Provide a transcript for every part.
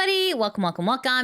everybody, welcome.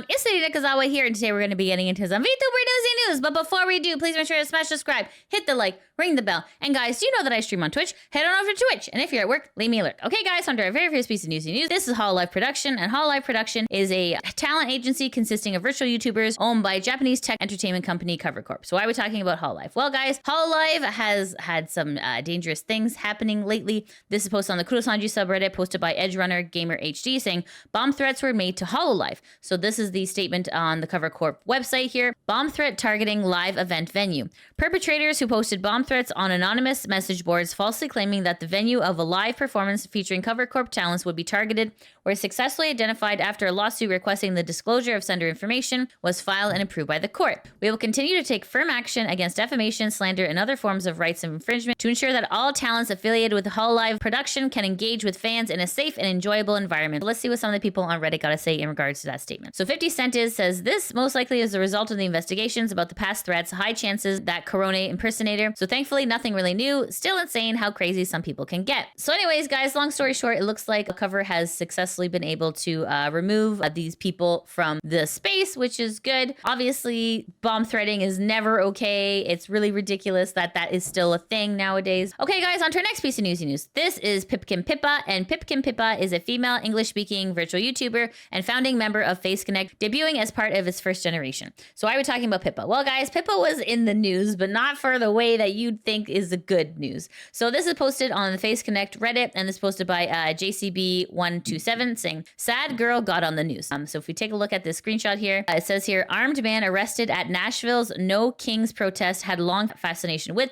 It's Lady Nakazawa here, and today we're going to be getting into some VTuber news. But before we do, please make sure to smash subscribe, hit the like, ring the bell. And guys, do you know that I stream on Twitch? Head on over to Twitch, and if you're at work, leave me an alert. Okay guys, on to our very first piece of Newsy news. This is Hololive Production, and Hololive Production is a talent agency consisting of virtual YouTubers owned by Japanese tech entertainment company Corp. So why are we talking about Hololive? Well guys, Hololive has had some dangerous things happening lately. This is posted on the Nijisanji subreddit, posted by Edgerunner Gamer HD, saying bomb threats were made to Hololive. So this is the statement on the Corp website here. Bomb threat targeting live event venue. Perpetrators who posted bomb threats on anonymous message boards falsely claiming that the venue of a live performance featuring Corp talents would be targeted were successfully identified after a lawsuit requesting the disclosure of sender information was filed and approved by the court. We will continue to take firm action against defamation, slander, and other forms of rights infringement to ensure that all talents affiliated with Hololive Production can engage with fans in a safe and enjoyable environment. Let's see what some of the people on Reddit got to say in regards to that statement. So 50 Cent says this most likely is the result of the investigations about the past threats, high chances that Corona impersonator. So thankfully nothing really new. Still insane how crazy some people can get. So anyways guys, long story short, it looks like Cover has successfully been able to remove these people from the space, which is good. Obviously bomb threatening is never okay. It's really ridiculous that that is still a thing nowadays. Okay guys, on to our next piece of Newsy news. This is Pipkin Pippa, and Pipkin Pippa is a female English-speaking virtual YouTuber and founding member of Face Connect, debuting as part of its first generation. So why are we talking about Pippa? Well guys, Pippa was in the news, but not for the way that you'd think is the good news. So this is posted on the Face Connect Reddit, and this is posted by JCB127 saying, sad girl got on the news. So if we take a look at this screenshot here, it says here, armed man arrested at Nashville's No Kings protest had long fascination with ...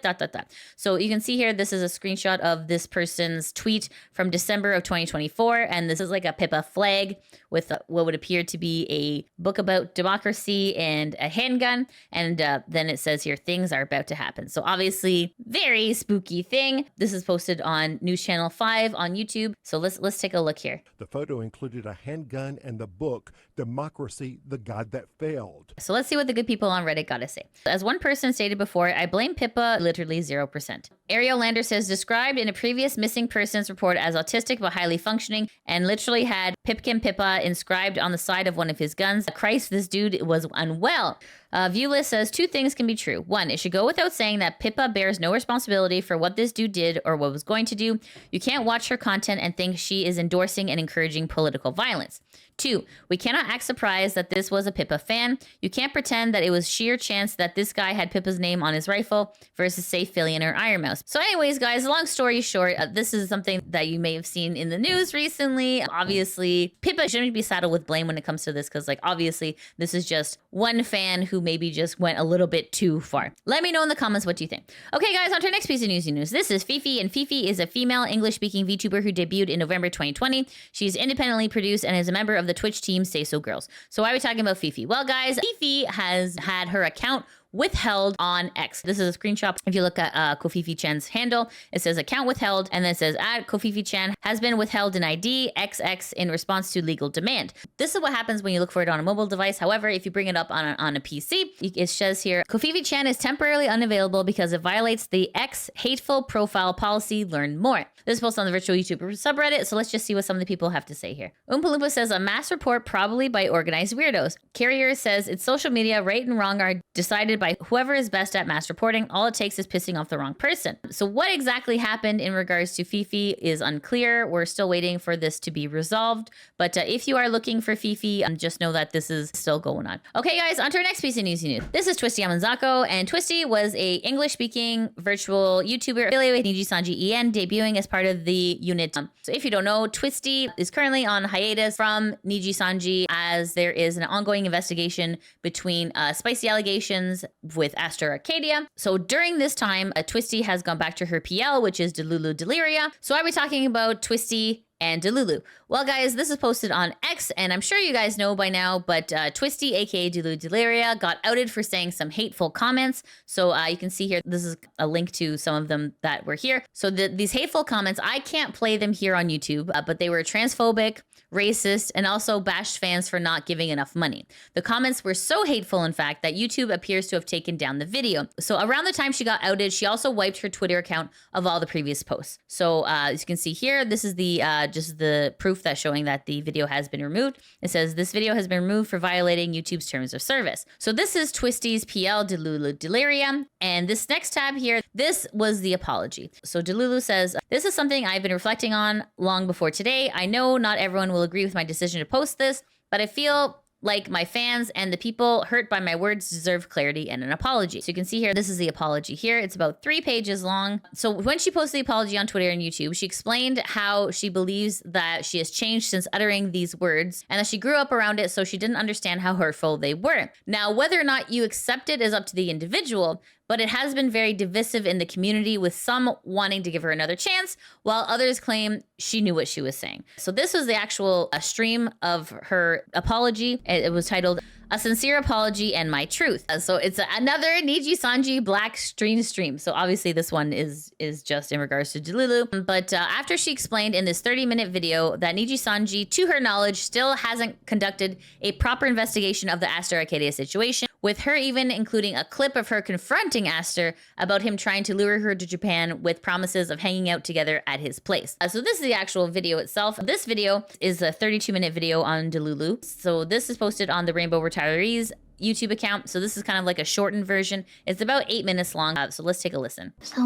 So you can see here, this is a screenshot of this person's tweet from December of 2024. And this is like a Pippa flag with what would appear to be a book about democracy and a handgun. And then it says here, things are about to happen. So obviously very spooky thing. This is posted on News Channel 5 on YouTube. So let's take a look here. The photo included a handgun and the book, Democracy, the God That Failed. So let's see what the good people on Reddit got to say. As one person stated before, I blame Pippa literally 0%. Ariel Lander says, described in a previous missing persons report as autistic but highly functioning, and literally had Pipkin Pippa inscribed on the side of one of his guns. Christ, this dude was unwell. Viewlist says two things can be true. One, it should go without saying that Pippa bears no responsibility for what this dude did or what was going to do. You can't watch her content and think she is endorsing and encouraging political violence. Two, we cannot act surprised that this was a Pippa fan. You can't pretend that it was sheer chance that this guy had Pippa's name on his rifle versus, say, Fillion or Iron Mouse. So anyways, guys, long story short, this is something that you may have seen in the news recently. Obviously, Pippa shouldn't be saddled with blame when it comes to this because, like, obviously, this is just one fan who maybe just went a little bit too far. Let me know in the comments what you think. Okay, guys, on to our next piece of news. This is FeFe, and FeFe is a female English-speaking VTuber who debuted in November 2020. She's independently produced and is a member of the Twitch team Say So Girls. So why are we talking about FeFe? Well, guys, FeFe has had her account withheld on X. This is a screenshot. If you look at Kofifi Chan's handle, it says account withheld, and then it says at Kofifi Chan has been withheld in ID XX in response to legal demand. This is what happens when you look for it on a mobile device. However, if you bring it up on a PC, it says here, Kofifi Chan is temporarily unavailable because it violates the X hateful profile policy. Learn more. This is posted on the virtual YouTuber subreddit, so let's just see what some of the people have to say here. Oompa Loompa says a mass report probably by organized weirdos. Carrier says it's social media, right and wrong are decided by whoever is best at mass reporting. All it takes is pissing off the wrong person. So what exactly happened in regards to FeFe is unclear. We're still waiting for this to be resolved. But if you are looking for FeFe, just know that this is still going on. Okay, guys, on to our next piece of news. This is Twisty Amanzako, and Twisty was a English-speaking virtual YouTuber affiliated with Nijisanji EN, debuting as part of the unit. So if you don't know, Twisty is currently on hiatus from Nijisanji as there is an ongoing investigation between spicy allegations with Aster Arcadia. So during this time, Twisty has gone back to her PL, which is Delulu Deliria. So are we talking about Twisty and Delulu? Well, guys, this is posted on X, and I'm sure you guys know by now, but Twisty, aka Delulu Deliria, got outed for saying some hateful comments. So you can see here, this is a link to some of them that were here. So these hateful comments, I can't play them here on YouTube, but they were transphobic, racist, and also bashed fans for not giving enough money. The comments were so hateful, in fact, that YouTube appears to have taken down the video. So around the time she got outed, she also wiped her Twitter account of all the previous posts. So as you can see here, this is the just the proof that's showing that the video has been removed. It says this video has been removed for violating YouTube's terms of service. So this is Twisty's PL Delulu Delirium. And this next tab here, this was the apology. So Delulu says, this is something I've been reflecting on long before today. I know not everyone will agree with my decision to post this, but I feel like my fans and the people hurt by my words deserve clarity and an apology. So you can see here, this is the apology here. It's about 3 pages long. So when she posted the apology on Twitter and YouTube, she explained how she believes that she has changed since uttering these words and that she grew up around it, so she didn't understand how hurtful they were. Now, whether or not you accept it is up to the individual, but it has been very divisive in the community, with some wanting to give her another chance, while others claim she knew what she was saying. So this was the actual stream of her apology. It was titled A Sincere Apology and My Truth. So it's another Nijisanji Black stream. So obviously this one is just in regards to Delulu. But after she explained in this 30-minute video that Nijisanji, to her knowledge, still hasn't conducted a proper investigation of the Aster Arcadia situation, with her even including a clip of her confronting Aster about him trying to lure her to Japan with promises of hanging out together at his place. So this is the actual video itself. This video is a 32-minute video on Delulu. So this is posted on the Rainbow Retirees YouTube account. So this is kind of like a shortened version. It's about 8 minutes long. So let's take a listen. So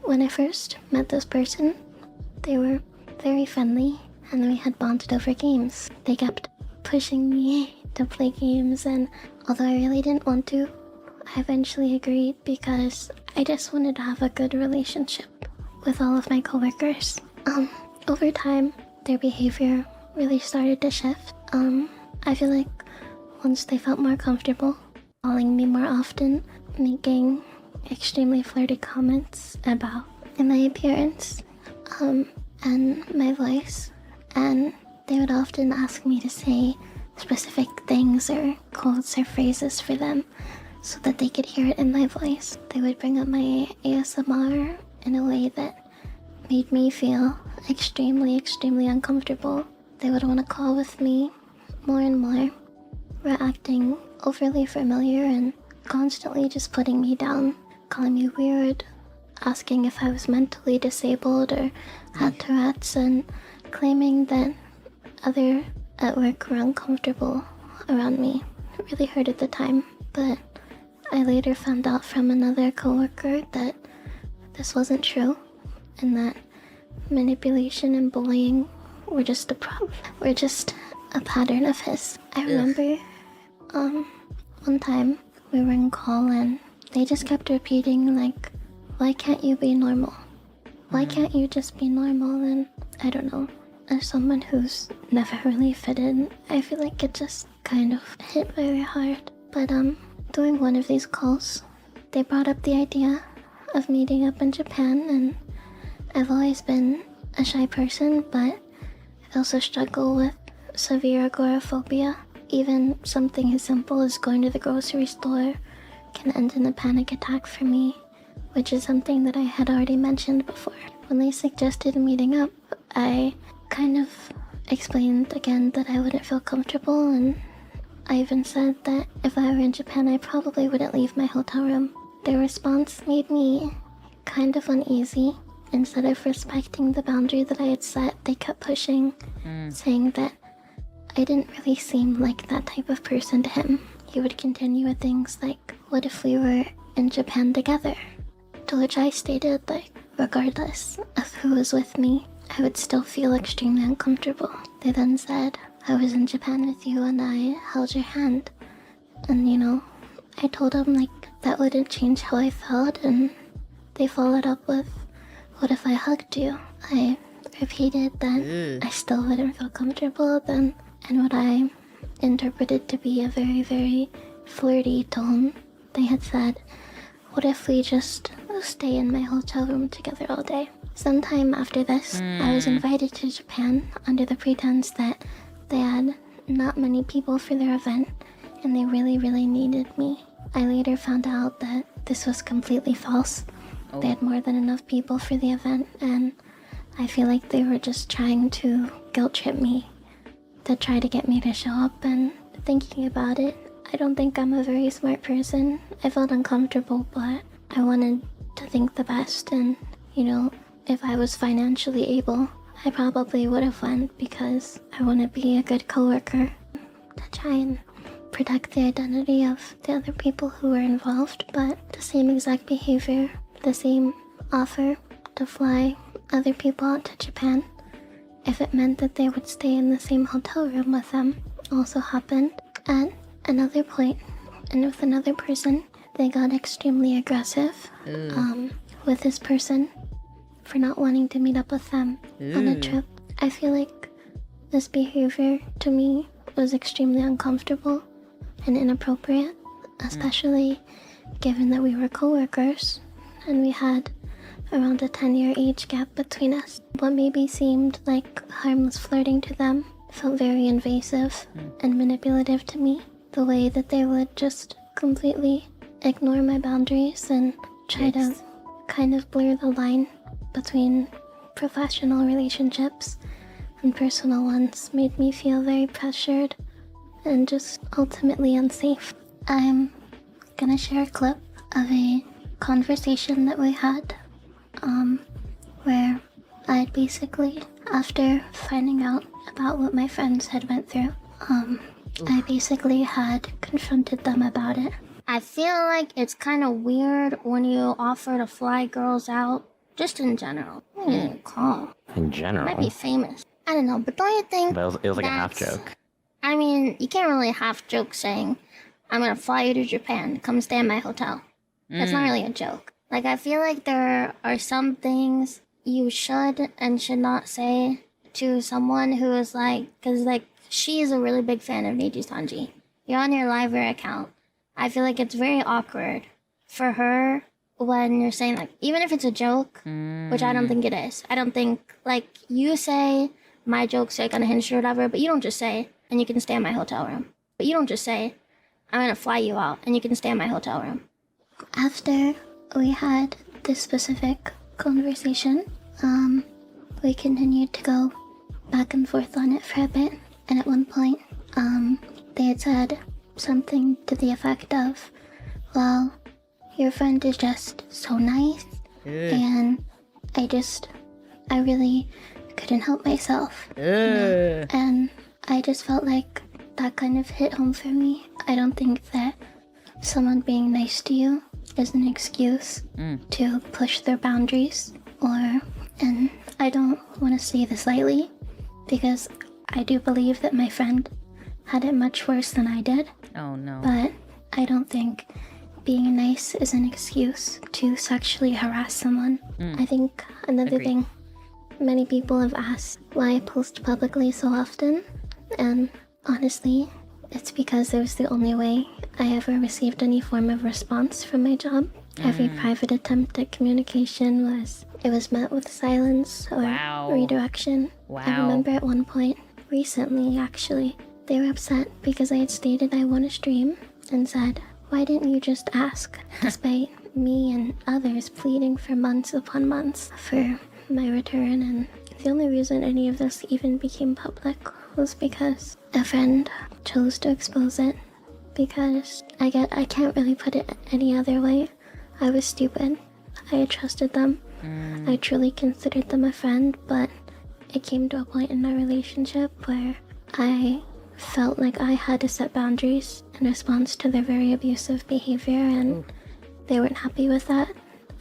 when I first met this person, they were very friendly and we had bonded over games. They kept pushing me to play games, and although I really didn't want to, I eventually agreed because I just wanted to have a good relationship with all of my coworkers. Over time, their behavior really started to shift. I feel like once they felt more comfortable calling me more often, making extremely flirty comments about my appearance and my voice, and they would often ask me to say specific things or quotes or phrases for them so that they could hear it in my voice. They would bring up my ASMR in a way that made me feel extremely uncomfortable. They would want to call with me more and more. Were acting overly familiar and constantly just putting me down, calling me weird, asking if I was mentally disabled or had Tourette's, and claiming that other at work were uncomfortable around me. It really hurt at the time, but I later found out from another coworker that this wasn't true, and that manipulation and bullying were just a pattern of his. I remember one time we were in call and they just kept repeating, like, why can't you be normal? Why can't you just be normal? And I don't know, as someone who's never really fit in, I feel like it just kind of hit very hard. But during one of these calls, they brought up the idea of meeting up in Japan, and I've always been a shy person, but I also struggle with severe agoraphobia. Even something as simple as going to the grocery store can end in a panic attack for me, which is something that I had already mentioned before. When they suggested meeting up, I kind of explained again that I wouldn't feel comfortable, and I even said that if I were in Japan, I probably wouldn't leave my hotel room. Their response made me kind of uneasy. Instead of respecting the boundary that I had set, they kept pushing, saying that I didn't really seem like that type of person to him. He would continue with things like, what if we were in Japan together? To which I stated, like, regardless of who was with me, I would still feel extremely uncomfortable. They then said, I was in Japan with you and I held your hand. And you know, I told them, like, that wouldn't change how I felt, and they followed up with, what if I hugged you? I repeated that I still wouldn't feel comfortable then, and what I interpreted to be a very flirty tone. They had said, what if we just stay in my hotel room together all day? Sometime after this, I was invited to Japan under the pretense that they had not many people for their event and they really needed me. I later found out that this was completely false. They had more than enough people for the event, and I feel like they were just trying to guilt trip me to try to get me to show up. And thinking about it, I don't think I'm a very smart person. I felt uncomfortable, but I wanted to think the best. And, you know, if I was financially able, I probably would have went because I want to be a good coworker to try and protect the identity of the other people who were involved. But the same exact behavior, the same offer to fly other people out to Japan, if it meant that they would stay in the same hotel room with them, also happened at another point. And with another person, they got extremely aggressive with this person for not wanting to meet up with them on a trip. I feel like this behavior to me was extremely uncomfortable and inappropriate, especially given that we were co-workers and we had around a 10-year age gap between us. What maybe seemed like harmless flirting to them felt very invasive and manipulative to me. The way that they would just completely ignore my boundaries and try to kind of blur the line between professional relationships and personal ones made me feel very pressured and just ultimately unsafe. I'm gonna share a clip of a conversation that we had where I basically, after finding out about what my friends had went through, I basically had confronted them about it. I feel like it's kind of weird when you offer to fly girls out, just in general. Calm. In general? Might be famous. I don't know, but don't you think But it was like a half joke. I mean, you can't really half joke saying, I'm gonna fly you to Japan, come stay in my hotel. That's not really a joke. Like, I feel like there are some things you should and should not say to someone who is like, because like, she is a really big fan of Nijisanji. You're on your Live account. I feel like it's very awkward for her when you're saying, like, even if it's a joke, which I don't think it is. I don't think, like, you say, my joke's like unhinged or whatever, but you don't just say, and you can stay in my hotel room. But you don't just say, I'm gonna fly you out, and you can stay in my hotel room. After we had this specific conversation, we continued to go back and forth on it for a bit, and at one point, they had said something to the effect of, well, your friend is just so nice, and I really couldn't help myself. You know? And I just felt like that kind of hit home for me. I don't think that someone being nice to you is an excuse to push their boundaries, and I don't want to say this lightly, because I do believe that my friend had it much worse than I did. Oh no. But I don't think being nice is an excuse to sexually harass someone. I think another thing, many people have asked why I post publicly so often, and honestly, it's because it was the only way I ever received any form of response from my job. Every private attempt at communication was met with silence or redirection. I remember at one point, recently actually, they were upset because I had stated I want to stream and said, why didn't you just ask? Despite me and others pleading for months upon months for my return, and the only reason any of this even became public was because a friend chose to expose it, because I can't really put it any other way. I was stupid. I had trusted them. I truly considered them a friend, but it came to a point in our relationship where I felt like I had to set boundaries in response to their very abusive behavior, and they weren't happy with that,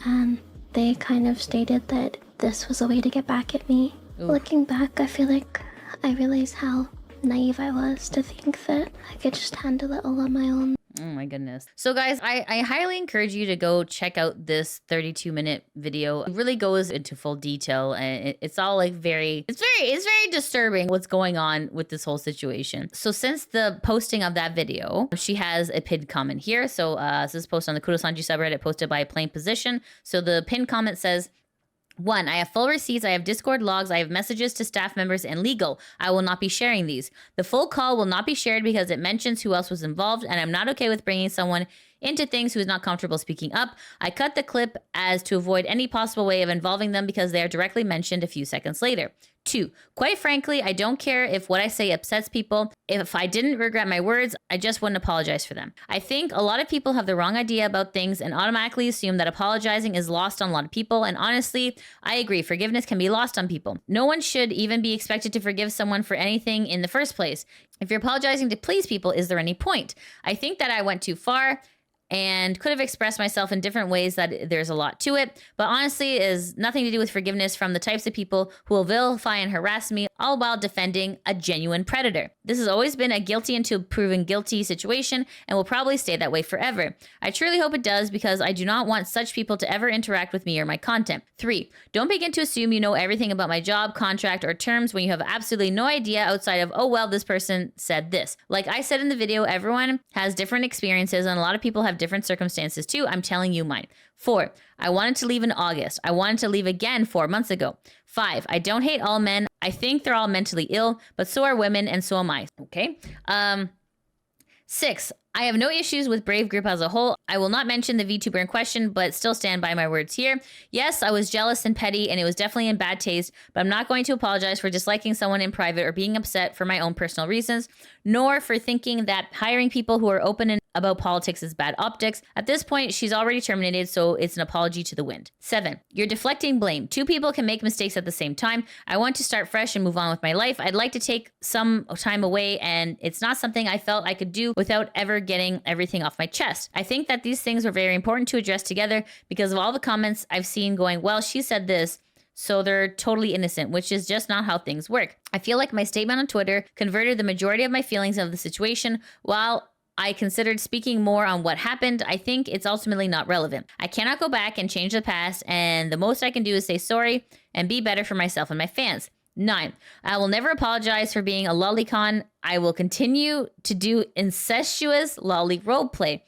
and they kind of stated that this was a way to get back at me. Looking back, I feel like I realized how naive I was to think that I could just handle it all on my own. Oh my goodness. So guys, I highly encourage you to go check out this 32-minute video. It really goes into full detail, and it's all like it's very disturbing what's going on with this whole situation. So since the posting of that video, she has a pinned comment here. So this is posted on the Kurosanji subreddit, posted by Plain Position. So the pinned comment says, 1. I have full receipts, I have Discord logs, I have messages to staff members and legal. I will not be sharing these. The full call will not be shared because it mentions who else was involved, and I'm not okay with bringing someone into things who is not comfortable speaking up. I cut the clip as to avoid any possible way of involving them because they are directly mentioned a few seconds later. 2. Quite frankly, I don't care if what I say upsets people. If I didn't regret my words, I just wouldn't apologize for them. I think a lot of people have the wrong idea about things and automatically assume that apologizing is lost on a lot of people. And honestly, I agree. Forgiveness can be lost on people. No one should even be expected to forgive someone for anything in the first place. If you're apologizing to please people, is there any point? I think that I went too far and could have expressed myself in different ways, that there's a lot to it. But honestly, it has nothing to do with forgiveness from the types of people who will vilify and harass me, all while defending a genuine predator. This has always been a guilty until proven guilty situation and will probably stay that way forever. I truly hope it does, because I do not want such people to ever interact with me or my content. 3. Don't begin to assume you know everything about my job, contract, or terms when you have absolutely no idea outside of, oh, well, this person said this. Like I said in the video, everyone has different experiences and a lot of people have different circumstances too. I'm telling you mine. 4. I wanted to leave in August. I wanted to leave again 4 months ago. 5. I don't hate all men. I think they're all mentally ill, but so are women and so am I. Okay. 6. I have no issues with Brave Group as a whole. I will not mention the VTuber in question, but still stand by my words here. Yes, I was jealous and petty, and it was definitely in bad taste, but I'm not going to apologize for disliking someone in private or being upset for my own personal reasons, nor for thinking that hiring people who are open and about politics is bad optics. At this point, she's already terminated, so it's an apology to the wind. 7. You're deflecting blame. 2 people can make mistakes at the same time. I want to start fresh and move on with my life. I'd like to take some time away, and it's not something I felt I could do without ever getting everything off my chest. I think that these things were very important to address together because of all the comments I've seen going, well, she said this, so they're totally innocent, which is just not how things work. I feel like my statement on Twitter converted the majority of my feelings of the situation. While I considered speaking more on what happened, I think it's ultimately not relevant. I cannot go back and change the past, and the most I can do is say sorry and be better for myself and my fans. 9. I will never apologize for being a lolicon. I will continue to do incestuous lolly roleplay.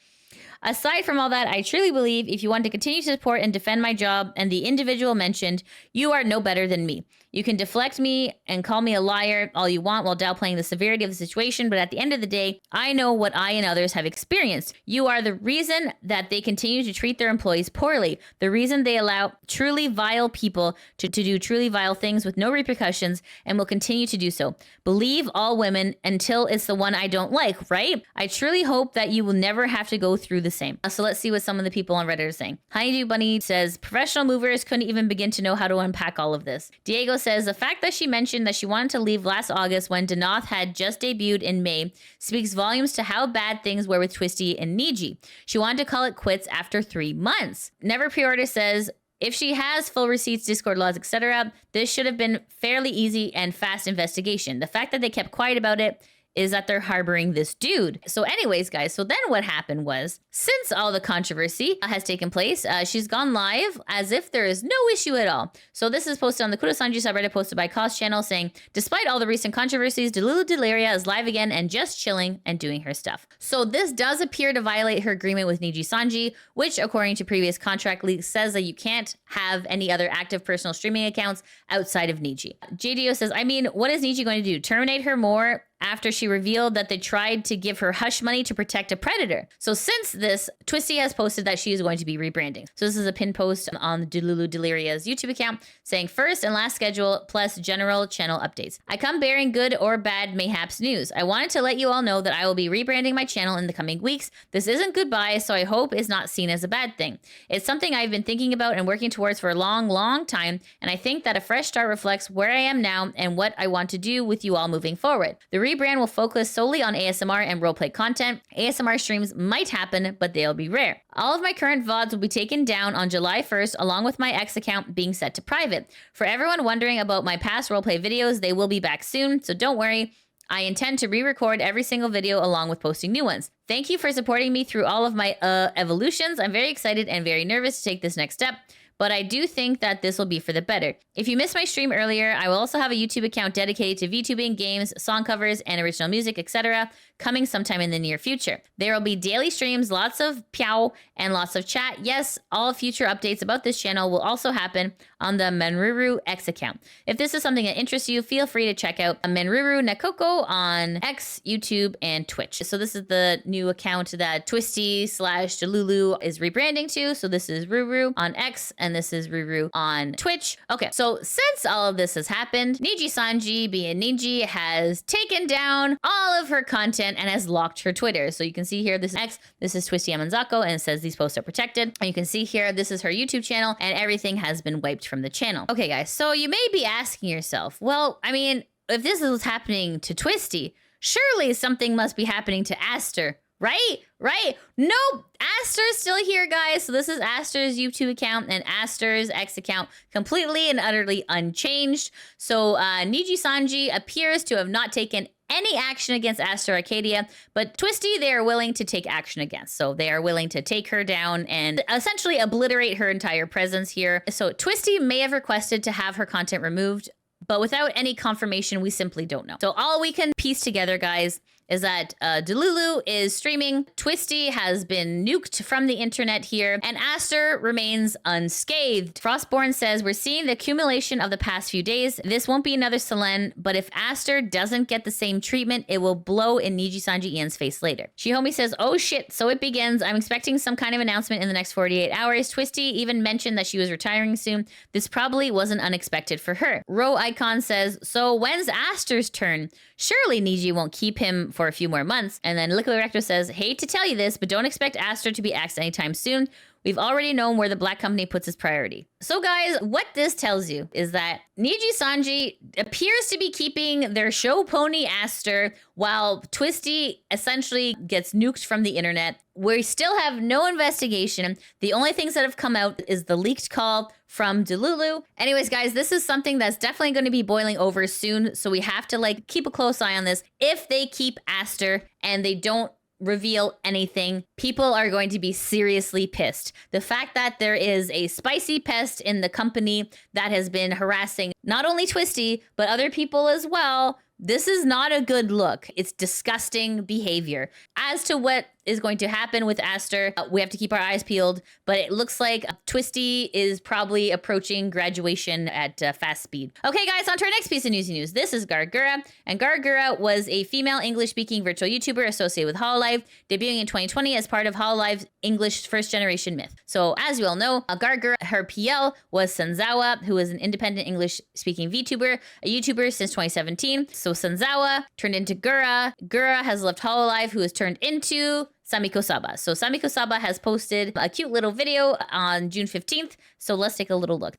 Aside from all that, I truly believe if you want to continue to support and defend my job and the individual mentioned, you are no better than me. You can deflect me and call me a liar all you want while downplaying the severity of the situation, but at the end of the day, I know what I and others have experienced. You are the reason that they continue to treat their employees poorly, the reason they allow truly vile people to do truly vile things with no repercussions and will continue to do so. Believe all women until it's the one I don't like, right? I truly hope that you will never have to go through the same. So let's see what some of the people on Reddit are saying. Honeydew Bunny says, professional movers couldn't even begin to know how to unpack all of this. Diego says, the fact that she mentioned that she wanted to leave last August when Denoth had just debuted in May speaks volumes to how bad things were with Twisty and Niji. She wanted to call it quits after 3 months. Never Pre-Order says, if she has full receipts, Discord logs, etc., this should have been fairly easy and fast investigation. The fact that they kept quiet about it is that they're harboring this dude. So anyways, guys, so then what happened was, since all the controversy has taken place, she's gone live as if there is no issue at all. So this is posted on the Nijisanji subreddit posted by Cost channel saying, despite all the recent controversies, Delulu Deliria is live again and just chilling and doing her stuff. So this does appear to violate her agreement with Nijisanji, which according to previous contract leaks says that you can't have any other active personal streaming accounts outside of Niji. JDO says, I mean, what is Niji going to do? Terminate her more after she revealed that they tried to give her hush money to protect a predator. So since this, Twisty has posted that she is going to be rebranding. So this is a pin post on the Delulu Deliria's YouTube account saying first and last schedule plus general channel updates. I come bearing good or bad mayhaps news. I wanted to let you all know that I will be rebranding my channel in the coming weeks. This isn't goodbye, so I hope is not seen as a bad thing. It's something I've been thinking about and working towards for a long, long time, and I think that a fresh start reflects where I am now and what I want to do with you all moving forward. The rebrand will focus solely on ASMR and roleplay content. ASMR streams might happen, but they'll be rare. All of my current VODs will be taken down on July 1st, along with my X account being set to private. For everyone wondering about my past roleplay videos, they will be back soon, so don't worry. I intend to re-record every single video along with posting new ones. Thank you for supporting me through all of my evolutions. I'm very excited and very nervous to take this next step, but I do think that this will be for the better. If you missed my stream earlier, I will also have a YouTube account dedicated to VTubing, games, song covers, and original music, etc. coming sometime in the near future. There will be daily streams, lots of pyow, and lots of chat. Yes, all future updates about this channel will also happen on the Menruru X account. If this is something that interests you, feel free to check out Menruru Nakoko on X, YouTube, and Twitch. So this is the new account that Twisty / Delulu is rebranding to. So this is Ruru on X, and this is Ruru on Twitch. Okay, so since all of this has happened, Nijisanji, being Niji, has taken down all of her content and has locked her Twitter. So you can see here, this is X, this is Twisty Amanzako, and it says these posts are protected. And you can see here, this is her YouTube channel, and everything has been wiped from the channel. Okay, guys, so you may be asking yourself, well, I mean, if this is what's happening to Twisty, surely something must be happening to Aster, right? Right? Nope. Aster's still here, guys. So this is Aster's YouTube account and Aster's X account, completely and utterly unchanged. So Nijisanji appears to have not taken any action against Aster Arcadia, but Twisty, they are willing to take action against. So they are willing to take her down and essentially obliterate her entire presence here. So Twisty may have requested to have her content removed, but without any confirmation, we simply don't know. So all we can piece together, guys, is that Delulu is streaming, Twisty has been nuked from the internet here, and Aster remains unscathed. Frostborn says, we're seeing the accumulation of the past few days. This won't be another Selen, but if Aster doesn't get the same treatment, it will blow in Nijisanji Ian's face later. Shihomi says, oh shit, so it begins. I'm expecting some kind of announcement in the next 48 hours. Twisty even mentioned that she was retiring soon. This probably wasn't unexpected for her. Ro Icon says, so when's Aster's turn? Surely Niji won't keep him for a few more months. And then Liquid Rector says, hate to tell you this, but don't expect Aster to be axed anytime soon. We've already known where the Black Company puts its priority. So guys, what this tells you is that Nijisanji appears to be keeping their show pony Aster while Twisty essentially gets nuked from the internet. We still have no investigation. The only things that have come out is the leaked call from Delulu. Anyways, guys, this is something that's definitely going to be boiling over soon. So we have to keep a close eye on this. If they keep Aster and they don't reveal anything, people are going to be seriously pissed. The fact that there is a spicy pest in the company that has been harassing not only Twisty, but other people as well, this is not a good look. It's disgusting behavior. As to what is going to happen with Aster, we have to keep our eyes peeled, but it looks like Twisty is probably approaching graduation at fast speed. Okay, guys, on to our next piece of newsy news. This is Gura, and Gura was a female English-speaking virtual YouTuber associated with Hololive, debuting in 2020 as part of Hololive's English first-generation myth. So, as you all know, Gura, her PL was Senzawa, who is an independent English-speaking VTuber, a YouTuber since 2017. So Senzawa turned into Gura. Gura has left Hololive, who has turned into Sameko Saba. So Sameko Saba has posted a cute little video on June 15th. So let's take a little look.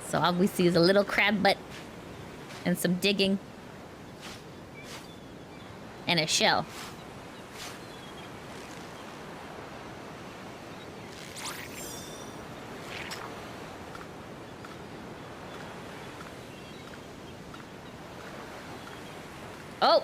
So all we see is a little crab butt and some digging and a shell. Oh,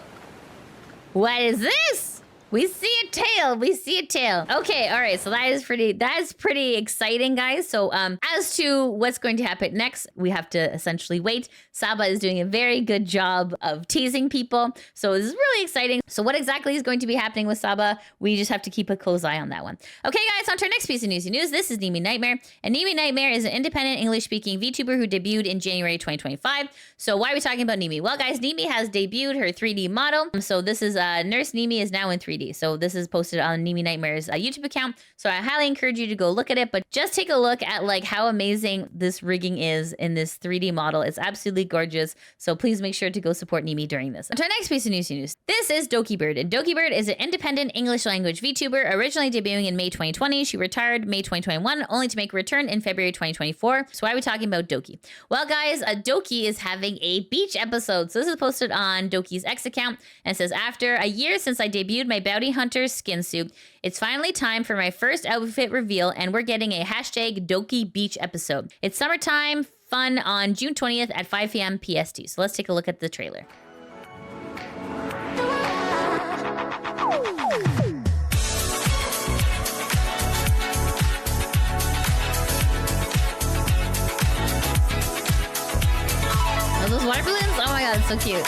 what is this? We see a tail. We see a tail. Okay, all right. So that is pretty exciting, guys. So as to what's going to happen next, we have to essentially wait. Saba is doing a very good job of teasing people. So this is really exciting. So what exactly is going to be happening with Saba? We just have to keep a close eye on that one. Okay, guys, on to our next piece of newsy news. This is Nimi Nightmare. And Nimi Nightmare is an independent English-speaking VTuber who debuted in January 2025. So why are we talking about Nimi? Well, guys, Nimi has debuted her 3D model. So this is Nurse Nimi is now in 3D. So this is posted on Nimi Nightmare's YouTube account. So I highly encourage you to go look at it, but just take a look at how amazing this rigging is in this 3D model. It's absolutely gorgeous. So please make sure to go support Nimi during this. To our next piece of news. This is DOKIBIRD. And DOKIBIRD is an independent English language VTuber, originally debuting in May 2020. She retired May 2021, only to make a return in February 2024. So why are we talking about Doki? Well, guys, Doki is having a beach episode. So this is posted on Doki's X account and says, after a year since I debuted my bounty hunter skin suit, it's finally time for my first outfit reveal, and we're getting a hashtag Doki Beach episode. It's summertime fun on June 20th at 5 p.m. PST. So let's take a look at the trailer. Oh, those water balloons? Oh my god, it's so cute.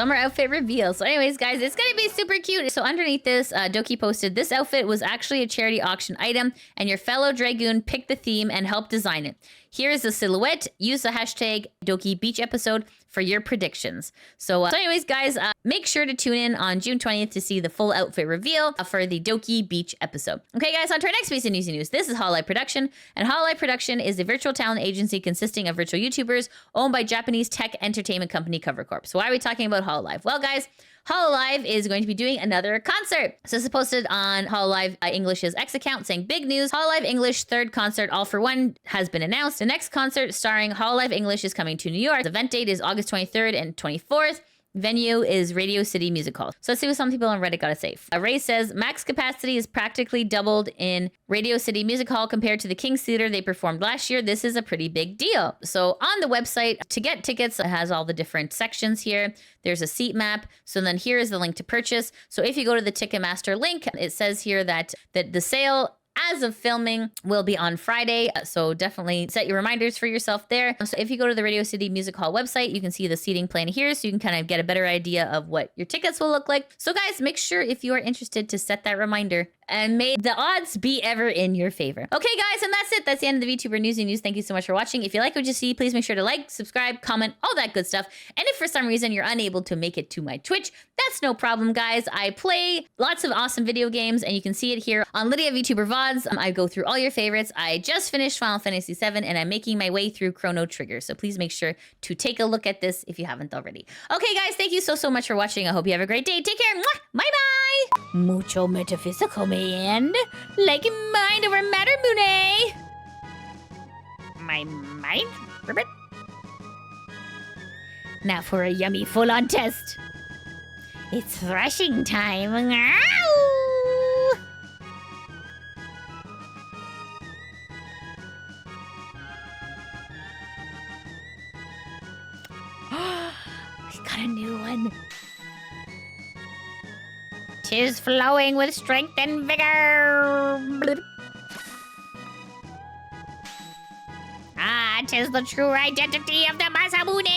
summer outfit reveal. So anyways, guys, it's gonna be super cute. So underneath this, Doki posted, this outfit was actually a charity auction item and your fellow Dragoon picked the theme and helped design it. Here is the silhouette. Use the hashtag Doki Beach episode for your predictions. So anyways, guys, make sure to tune in on June 20th to see the full outfit reveal for the Doki Beach episode. Okay, guys, on to our next piece of Newsy News. This is Hololive Production, and Hololive Production is a virtual talent agency consisting of virtual YouTubers owned by Japanese tech entertainment company Cover Corp. So why are we talking about Hololive? Well, guys, Hololive is going to be doing another concert. So this is posted on Hololive English's X account saying, big news, Hololive English third concert All for One has been announced. The next concert starring Hololive English is coming to New York. The event date is August 23rd and 24th. Venue is Radio City Music Hall. So let's see what some people on Reddit gotta say. Ray says, max capacity is practically doubled in Radio City Music Hall compared to the King's Theater they performed last year. This is a pretty big deal. So on the website, to get tickets, it has all the different sections here. There's a seat map. So then here is the link to purchase. So if you go to the Ticketmaster link, it says here that the sale as of filming will be on Friday. So definitely set your reminders for yourself there. So if you go to the Radio City Music Hall website, you can see the seating plan here. So you can kind of get a better idea of what your tickets will look like. So guys, make sure if you are interested to set that reminder and may the odds be ever in your favor. Okay, guys, and that's it. That's the end of the VTuber Newsy News. Thank you so much for watching. If you like what you see, please make sure to like, subscribe, comment, all that good stuff. And if for some reason you're unable to make it to my Twitch, that's no problem, guys. I play lots of awesome video games, and you can see it here on Lydia VTuber VODs. I go through all your favorites. I just finished Final Fantasy VII, and I'm making my way through Chrono Trigger. So please make sure to take a look at this if you haven't already. Okay, guys, thank you so much for watching. I hope you have a great day. Take care. Bye-bye. Mucho metaphysical, man. Like mind over matter, Moone. My mind? Ribbit? Now for a yummy full-on test. It's thrashing time. Ow! We got a new one. 'Tis flowing with strength and vigor. Ah, 'tis the true identity of the Masamune.